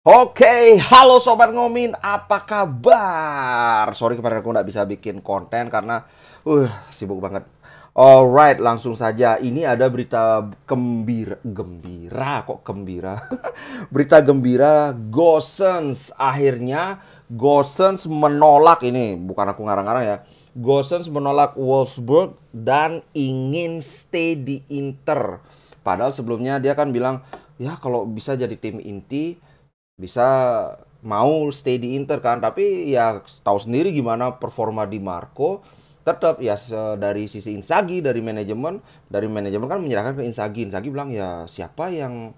Oke, halo Sobat Ngomin, apa kabar? Sorry kemarin aku nggak bisa bikin konten karena sibuk banget. Alright, langsung saja. Ini ada berita gembira kok gembira. Berita gembira, Gosens akhirnya Gosens menolak ini, bukan aku ngarang-ngarang ya. Gosens menolak Wolfsburg dan ingin stay di Inter. Padahal sebelumnya dia kan bilang, ya kalau bisa jadi tim inti bisa mau stay di Inter kan, tapi ya tahu sendiri gimana performa di Marco. Tetap ya dari sisi Inzaghi, dari manajemen kan menyerahkan ke Inzaghi bilang ya siapa yang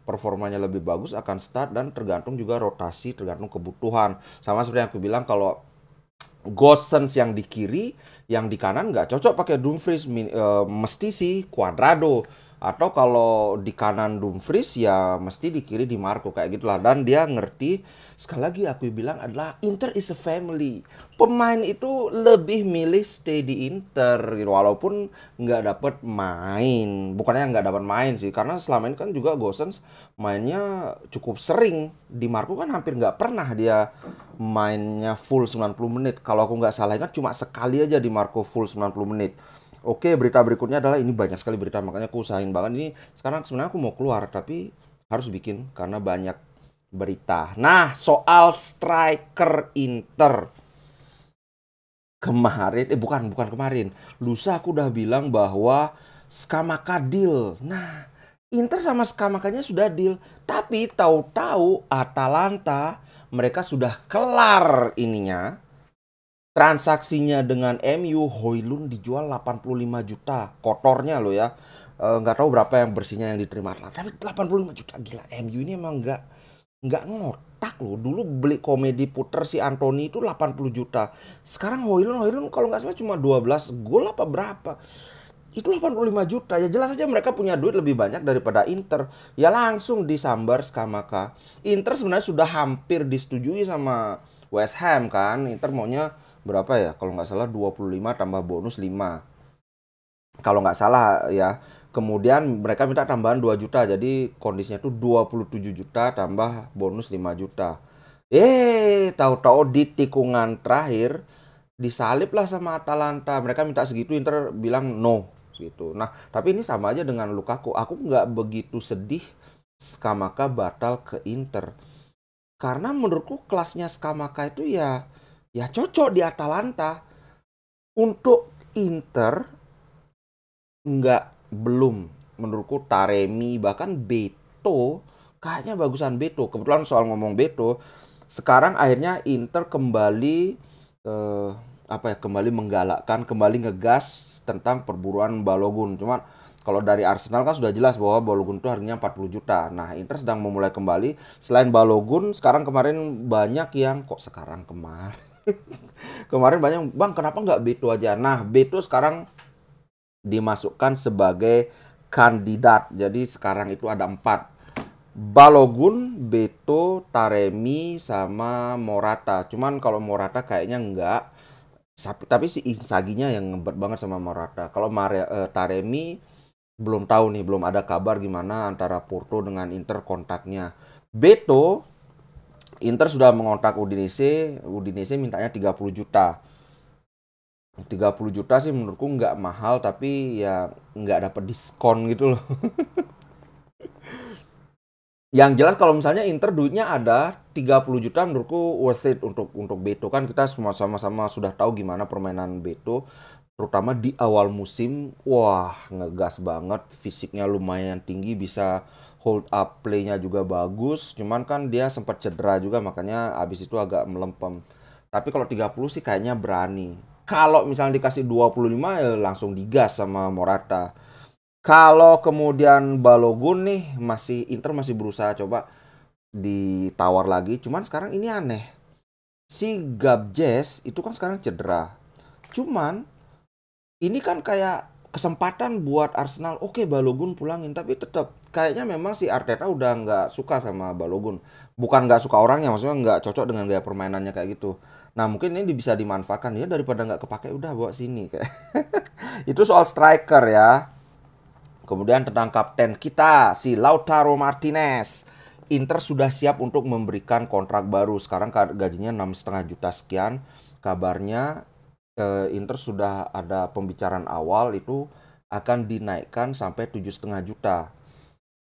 performanya lebih bagus akan start, dan tergantung juga rotasi, tergantung kebutuhan. Sama seperti yang aku bilang, kalau Gosens yang di kiri, yang di kanan nggak cocok pakai Dumfries, mesti sih Cuadrado. Atau kalau di kanan Dumfries ya mesti di kiri di Marco, kayak gitulah. Dan dia ngerti, sekali lagi aku bilang adalah Inter is a family. Pemain itu lebih milih stay di Inter gitu, walaupun nggak dapat main. Bukannya nggak dapat main sih, karena selama ini kan juga Gosens mainnya cukup sering. Di Marco kan hampir nggak pernah dia mainnya full 90 menit. Kalau aku nggak salah kan cuma sekali aja di Marco full 90 menit. Oke, berita berikutnya adalah ini banyak sekali berita, makanya aku usahain banget ini. Sekarang sebenarnya aku mau keluar tapi harus bikin karena banyak berita. Nah, soal striker Inter. Kemarin, bukan kemarin. Lusa aku udah bilang bahwa Scamacca deal. Nah, Inter sama Scamaccanya sudah deal. Tapi tahu-tahu Atalanta mereka sudah kelar ininya. Transaksinya dengan MU, Højlund dijual 85 juta. Kotornya loh ya. Nggak tahu berapa yang bersihnya yang diterima Atalanta. Tapi 85 juta, gila. MU ini emang nggak ngotak loh. Dulu beli komedi puter si Anthony itu 80 juta. Sekarang Højlund kalau nggak salah cuma 12 gol apa berapa. Itu 85 juta. Ya jelas aja mereka punya duit lebih banyak daripada Inter. Ya langsung disambar Scamacca. Inter sebenarnya sudah hampir disetujui sama West Ham kan. Inter maunya berapa ya? Kalau nggak salah 25 tambah bonus 5. Kalau nggak salah ya. Kemudian mereka minta tambahan 2 juta. Jadi kondisinya tuh 27 juta tambah bonus 5 juta. Tahu-tahu di tikungan terakhir disalip lah sama Atalanta. Mereka minta segitu, Inter bilang no gitu. Nah, tapi ini sama aja dengan Lukaku. Aku nggak begitu sedih Scamacca batal ke Inter. Karena menurutku kelasnya Scamacca itu ya cocok di Atalanta. Untuk Inter belum. Menurutku Taremi bahkan Beto, kayaknya bagusan Beto. Kebetulan soal ngomong Beto, sekarang akhirnya Inter kembali kembali menggalakkan, kembali ngegas tentang perburuan Balogun. Cuma kalau dari Arsenal kan sudah jelas bahwa Balogun itu harganya 40 juta. Nah, Inter sedang memulai kembali. Selain Balogun, kemarin banyak yang kemarin kemarin banyak, Bang, kenapa nggak Beto aja? Nah, Beto sekarang dimasukkan sebagai kandidat. Jadi sekarang itu ada 4. Balogun, Beto, Taremi, sama Morata. Cuman kalau Morata kayaknya enggak. Tapi si Inzaghi-nya yang ngebet banget sama Morata. Kalau Taremi belum tahu nih, belum ada kabar gimana antara Porto dengan Inter kontaknya. Beto, Inter sudah mengontak Udinese. Udinese mintanya 30 juta. 30 juta sih menurutku nggak mahal, tapi ya nggak dapet diskon gitu loh. Yang jelas kalau misalnya Inter duitnya ada 30 juta, menurutku worth it untuk Beto. Kan kita semua sama-sama sudah tahu gimana permainan Beto, terutama di awal musim. Wah, ngegas banget, fisiknya lumayan tinggi, bisa hold up play-nya juga bagus. Cuman kan dia sempat cedera juga, makanya abis itu agak melempem. Tapi kalau 30 sih kayaknya berani. Kalau misalnya dikasih 25 ya langsung digas sama Morata. Kalau kemudian Balogun nih, Inter masih berusaha coba ditawar lagi. Cuman sekarang ini aneh. Si Gabjes itu kan sekarang cedera. Cuman ini kan kayak kesempatan buat Arsenal. Oke, Balogun pulangin, tapi tetap kayaknya memang si Arteta udah nggak suka sama Balogun. Bukan nggak suka orangnya, maksudnya nggak cocok dengan gaya permainannya kayak gitu. Nah, mungkin ini bisa dimanfaatkan ya, daripada nggak kepake udah bawa sini kayak. Itu soal striker ya. Kemudian tentang kapten kita, si Lautaro Martinez. Inter sudah siap untuk memberikan kontrak baru. Sekarang gajinya 6,5 juta sekian. Kabarnya Inter sudah ada pembicaraan awal itu akan dinaikkan sampai 7,5 juta.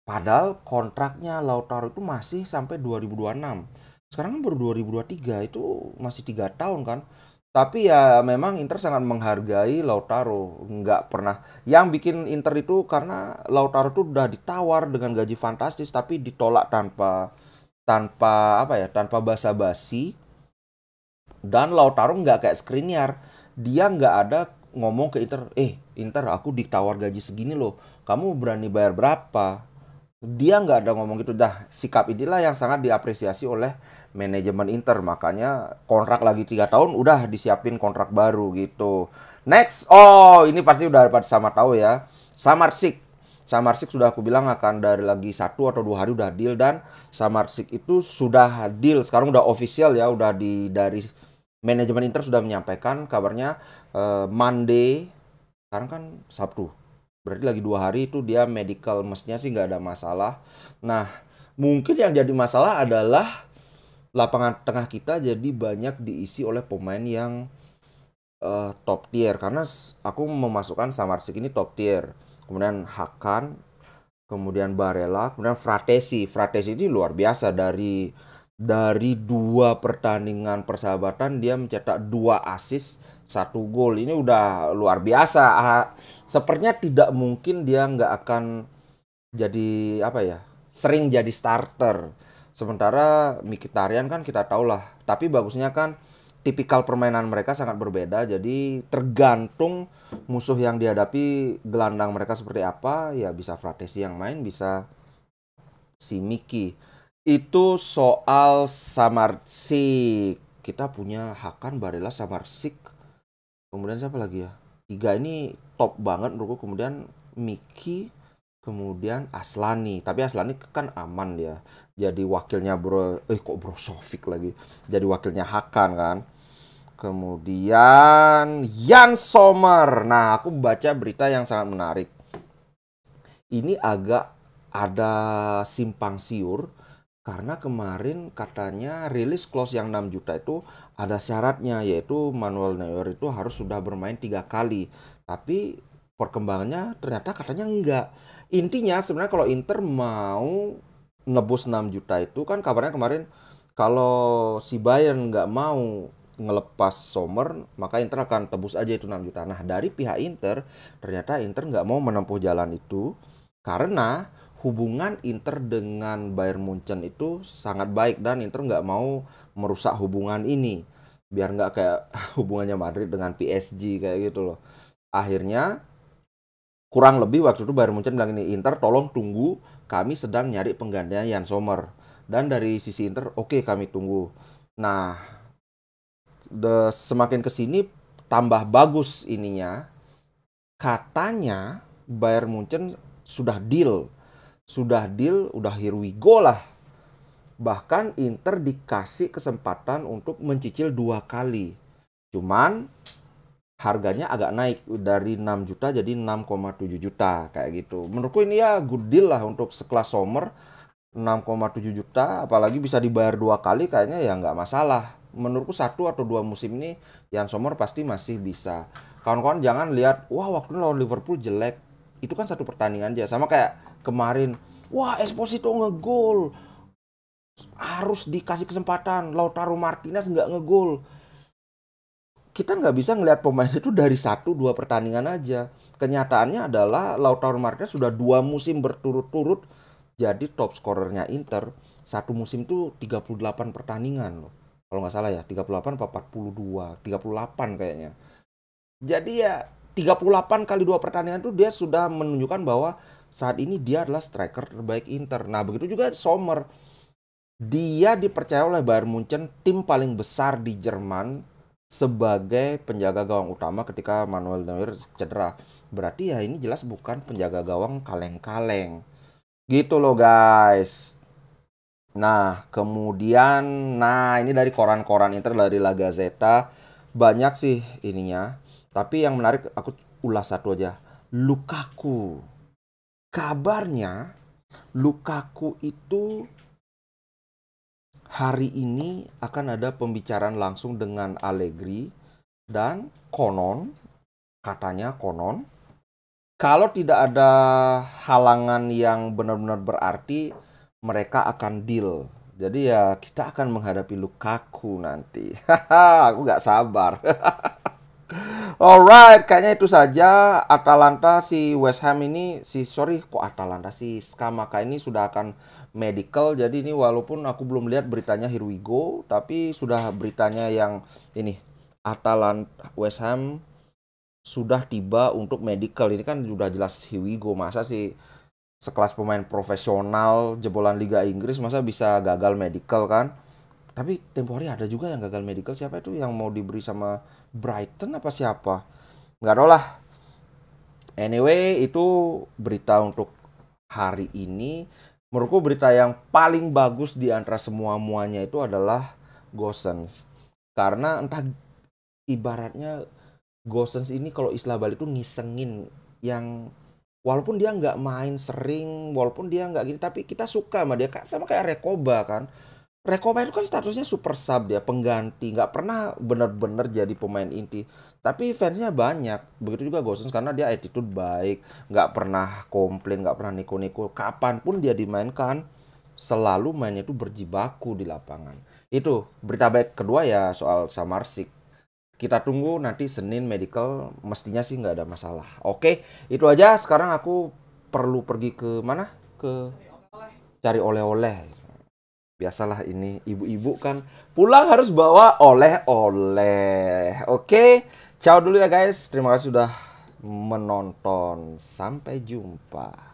Padahal kontraknya Lautaro itu masih sampai 2026. Sekarang kan baru 2023, itu masih 3 tahun kan. Tapi ya memang Inter sangat menghargai Lautaro. Nggak pernah. Yang bikin Inter itu karena Lautaro itu udah ditawar dengan gaji fantastis tapi ditolak tanpa tanpa apa ya, tanpa basa-basi. Dan Lautaro nggak kayak Skriniar. Dia nggak ada ngomong ke Inter, Inter aku ditawar gaji segini loh. Kamu berani bayar berapa? Dia nggak ada ngomong gitu. Dah, sikap inilah yang sangat diapresiasi oleh manajemen Inter. Makanya kontrak lagi 3 tahun udah disiapin kontrak baru gitu. Next, oh ini pasti udah pada sama tahu ya. Samarsik. Samarsik sudah aku bilang akan dari lagi 1 atau 2 hari udah deal, dan Samarsik itu sudah deal. Sekarang udah official ya, udah dari manajemen Inter sudah menyampaikan kabarnya Monday. Sekarang kan Sabtu. Berarti lagi 2 hari itu dia medical, mestinya sih nggak ada masalah. Nah, mungkin yang jadi masalah adalah lapangan tengah kita jadi banyak diisi oleh pemain yang top tier. Karena aku memasukkan Samarsik ini top tier. Kemudian Hakan, kemudian Barella, kemudian Fratesi. Fratesi ini luar biasa, dari 2 pertandingan persahabatan dia mencetak 2 assist, 1 gol. Ini udah luar biasa. Sepertinya tidak mungkin dia nggak akan jadi apa ya, sering jadi starter. Sementara Mkhitaryan kan kita tahu lah. Tapi bagusnya kan tipikal permainan mereka sangat berbeda. Jadi tergantung musuh yang dihadapi, gelandang mereka seperti apa. Ya bisa Fratesi yang main, bisa si Miki. Itu soal Samarsik. Kita punya Hakan, Barella, Samarsik. Kemudian siapa lagi ya? 3 ini top banget menurutku. Kemudian Miki, kemudian Aslani. Tapi Aslani kan aman dia. Jadi wakilnya Brozovic lagi. Jadi wakilnya Hakan kan. Kemudian Jan Sommer. Nah, aku baca berita yang sangat menarik. Ini agak ada simpang siur karena kemarin katanya rilis clause yang 6 juta itu ada syaratnya, yaitu Manuel Neuer itu harus sudah bermain 3 kali. Tapi perkembangannya ternyata katanya enggak. Intinya sebenarnya kalau Inter mau nebus 6 juta itu kan kabarnya kemarin kalau si Bayern nggak mau ngelepas Sommer, maka Inter akan tebus aja itu 6 juta. Nah, dari pihak Inter, ternyata Inter nggak mau menempuh jalan itu karena hubungan Inter dengan Bayern Munchen itu sangat baik, dan Inter nggak mau merusak hubungan ini. Biar nggak kayak hubungannya Madrid dengan PSG kayak gitu loh. Akhirnya kurang lebih waktu itu Bayern Munchen bilang ini, Inter tolong tunggu, kami sedang nyari penggantinya Jan Sommer. Dan dari sisi Inter, oke, kami tunggu. Nah, semakin kesini tambah bagus ininya. Katanya Bayern Munchen sudah deal, udah here we go lah. Bahkan Inter dikasih kesempatan untuk mencicil 2 kali. Cuman harganya agak naik dari 6 juta jadi 6,7 juta kayak gitu. Menurutku ini ya good deal lah untuk sekelas Sommer. 6,7 juta apalagi bisa dibayar 2 kali, kayaknya ya nggak masalah. Menurutku 1 atau 2 musim ini Jan Sommer pasti masih bisa. Kawan-kawan jangan lihat, wah waktu lawan Liverpool jelek. Itu kan 1 pertandingan aja. Sama kayak kemarin, wah Esposito ngegol, harus dikasih kesempatan. Lautaro Martinez nggak ngegol. Kita nggak bisa ngelihat pemain itu dari 1-2 pertandingan aja. Kenyataannya adalah Lautaro Martinez sudah 2 musim berturut-turut jadi top scorernya Inter. 1 musim tuh 38 pertandingan loh. Kalau nggak salah ya, 38 apa 42, 38 kayaknya. Jadi ya 38 kali 2 pertandingan tuh dia sudah menunjukkan bahwa saat ini dia adalah striker terbaik Inter. Nah, begitu juga Sommer. Dia dipercaya oleh Bayern Munchen, tim paling besar di Jerman, sebagai penjaga gawang utama ketika Manuel Neuer cedera. Berarti ya ini jelas bukan penjaga gawang kaleng-kaleng. Gitu loh guys. Nah, kemudian, ini dari koran-koran Inter, dari La Gazzetta. Banyak sih ininya. Tapi yang menarik aku ulas satu aja. Lukaku. Kabarnya Lukaku itu hari ini akan ada pembicaraan langsung dengan Allegri dan katanya konon, kalau tidak ada halangan yang benar-benar berarti, mereka akan deal. Jadi ya kita akan menghadapi Lukaku nanti. Haha, aku nggak sabar. Alright, kayaknya itu saja. Atalanta si West Ham ini, kok Atalanta si Skamaka ini sudah akan medical. Jadi ini walaupun aku belum lihat beritanya here we go, tapi sudah beritanya yang ini Atalanta West Ham sudah tiba untuk medical. Ini kan sudah jelas here we go. Masa sih sekelas pemain profesional jebolan Liga Inggris masa bisa gagal medical kan? Tapi tempo hari ada juga yang gagal medical. Siapa itu yang mau diberi sama Brighton apa siapa? Nggak tahu lah. Anyway, itu berita untuk hari ini. Menurutku berita yang paling bagus di antara semua-muanya itu adalah Gosens. Karena entah ibaratnya Gosens ini kalau istilah Bali itu ngisengin yang walaupun dia nggak main sering, walaupun dia nggak gini, tapi kita suka sama dia sama kayak Rekoba kan. Rekomen itu kan statusnya super sub, dia pengganti, nggak pernah bener-bener jadi pemain inti. Tapi fansnya banyak, begitu juga Gosens karena dia attitude baik, nggak pernah komplain, nggak pernah neko-neko. Kapanpun dia dimainkan, selalu mainnya itu berjibaku di lapangan. Itu berita baik kedua ya soal Samarsik. Kita tunggu nanti Senin medical, mestinya sih nggak ada masalah. Oke, itu aja. Sekarang aku perlu pergi ke mana? Ke cari oleh-oleh. Biasalah ini ibu-ibu kan pulang harus bawa oleh-oleh. Oke, ciao dulu ya guys. Terima kasih sudah menonton. Sampai jumpa.